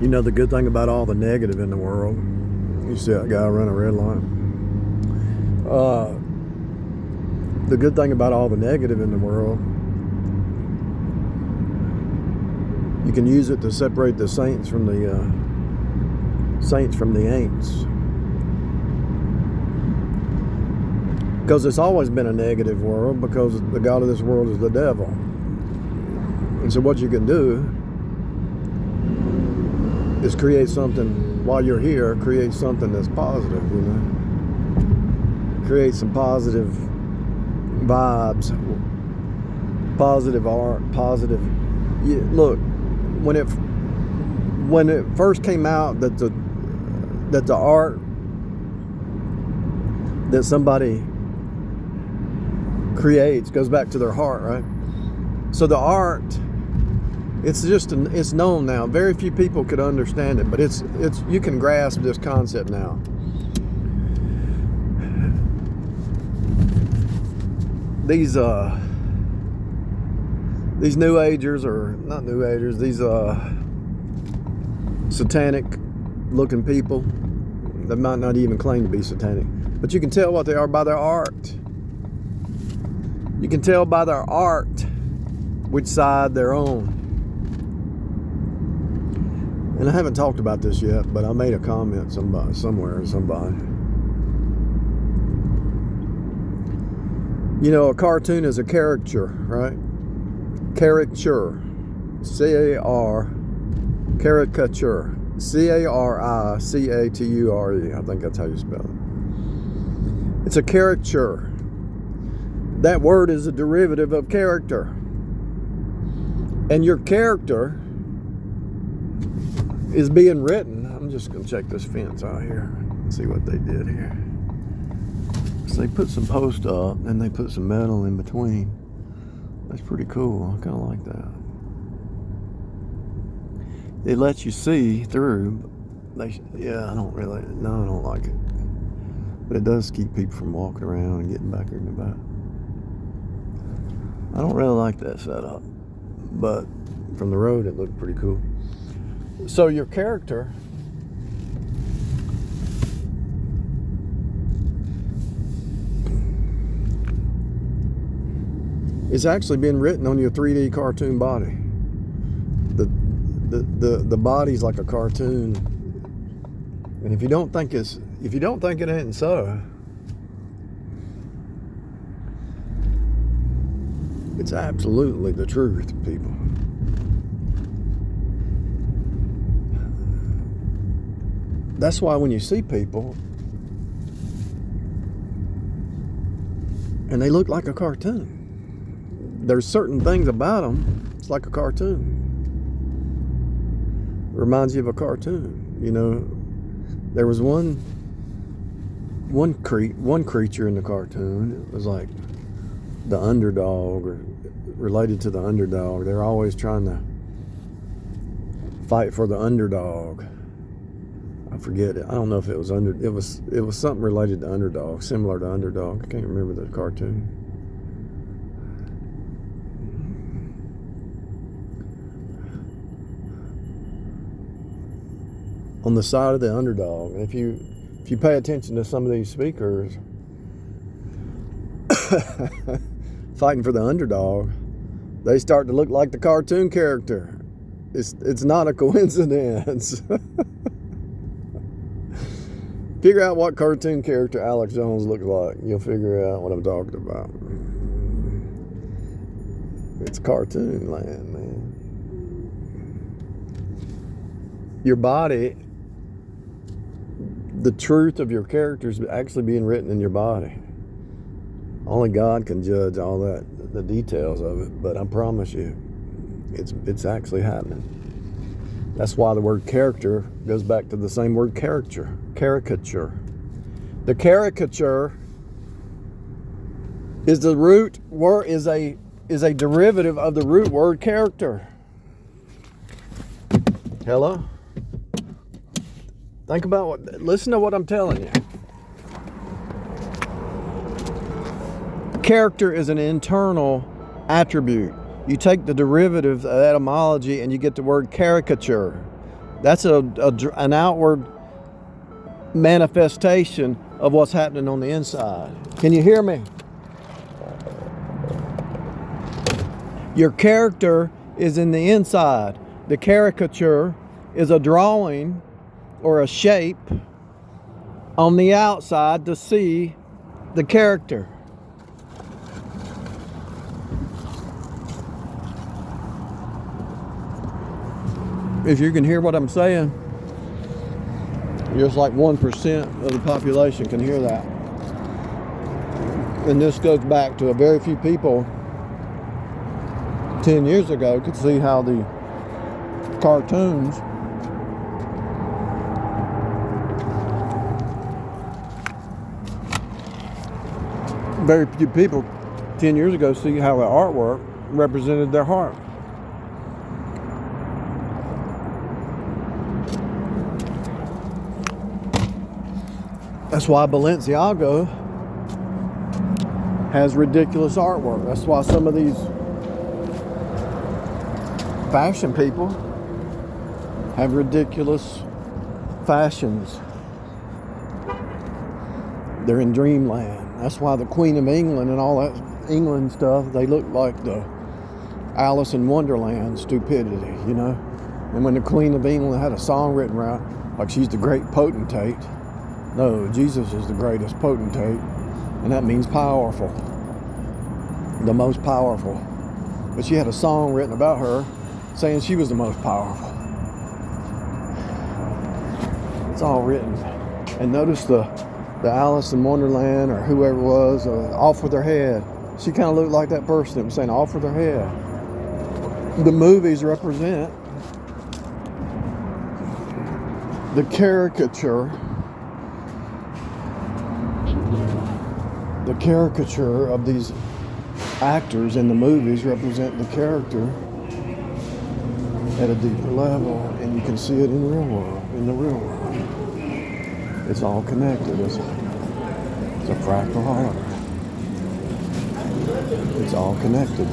You know the good thing about all the negative in the world, you see that guy run a red light? The good thing about all the negative in the world, you can use it to separate the saints from the ain'ts. Because it's always been a negative world, because the god of this world is the devil. And so what you can do is create something while you're here, create something that's positive, you know. Create some positive vibes, positive art, positive. Look, when it first came out that the art that somebody creates goes back to their heart, right? So the art, it's known now. Very few people could understand it, but it's you can grasp this concept now. These New Agers, or not New Agers, these satanic looking people that might not even claim to be satanic, but you can tell what they are by their art. You can tell by their art which side they're on. And I haven't talked about this yet, but I made a comment somewhere. You know, a cartoon is a caricature, right? Caricature. Caricature. Caricature. I think that's how you spell it. It's a caricature. That word is a derivative of character. And your character is being written. I'm just going to check this fence out here and see what they did here. So they put some posts up and they put some metal in between. That's pretty cool. I kind of like that. It lets you see through. I don't like it. But it does keep people from walking around and getting back in the back. I don't really like that setup, but from the road it looked pretty cool. So your character is actually being written on your 3D cartoon body. The body's like a cartoon, and if you don't think it ain't so, it's absolutely the truth, people. That's why when you see people and they look like a cartoon, there's certain things about them, it's like a cartoon. It reminds you of a cartoon. You know, there was one creature in the cartoon. It was like the underdog, or related to the underdog. They're always trying to fight for the underdog. I forget it. I don't know if it was it was something related to underdog, similar to underdog. I can't remember the cartoon. On the side of the underdog. And if you pay attention to some of these speakers fighting for the underdog, they start to look like the cartoon character. It's not a coincidence. Figure out what cartoon character Alex Jones looks like. You'll figure out what I'm talking about. It's cartoon land, man. Your body, the truth of your character is actually being written in your body. Only God can judge all that, the details of it, but I promise you, it's actually happening. That's why the word character goes back to the same word caricature. Caricature. The caricature is the root word, is a derivative of the root word character. Hello? Listen to what I'm telling you. Character is an internal attribute. You take the derivative of etymology and you get the word caricature. That's an outward manifestation of what's happening on the inside. Can you hear me? Your character is in the inside. The caricature is a drawing or a shape on the outside to see the character. If you can hear what I'm saying, just like 1% of the population can hear that. And this goes back to a very few people 10 years ago could see how the cartoons very few people 10 years ago see how the artwork represented their heart. That's why Balenciaga has ridiculous artwork. That's why some of these fashion people have ridiculous fashions. They're in dreamland. That's why the Queen of England and all that England stuff, they look like the Alice in Wonderland stupidity, you know? And when the Queen of England had a song written around, like she's the great potentate. No, Jesus is the greatest potentate, and that means powerful. The most powerful. But she had a song written about her saying she was the most powerful. It's all written. And notice the Alice in Wonderland or whoever it was, off with her head. She kind of looked like that person that was saying off with her head. The movies represent the caricature. The caricature of these actors in the movies represent the character at a deeper level, and you can see it in the real world. It's all connected. It's a fractal hologram. It's all connected.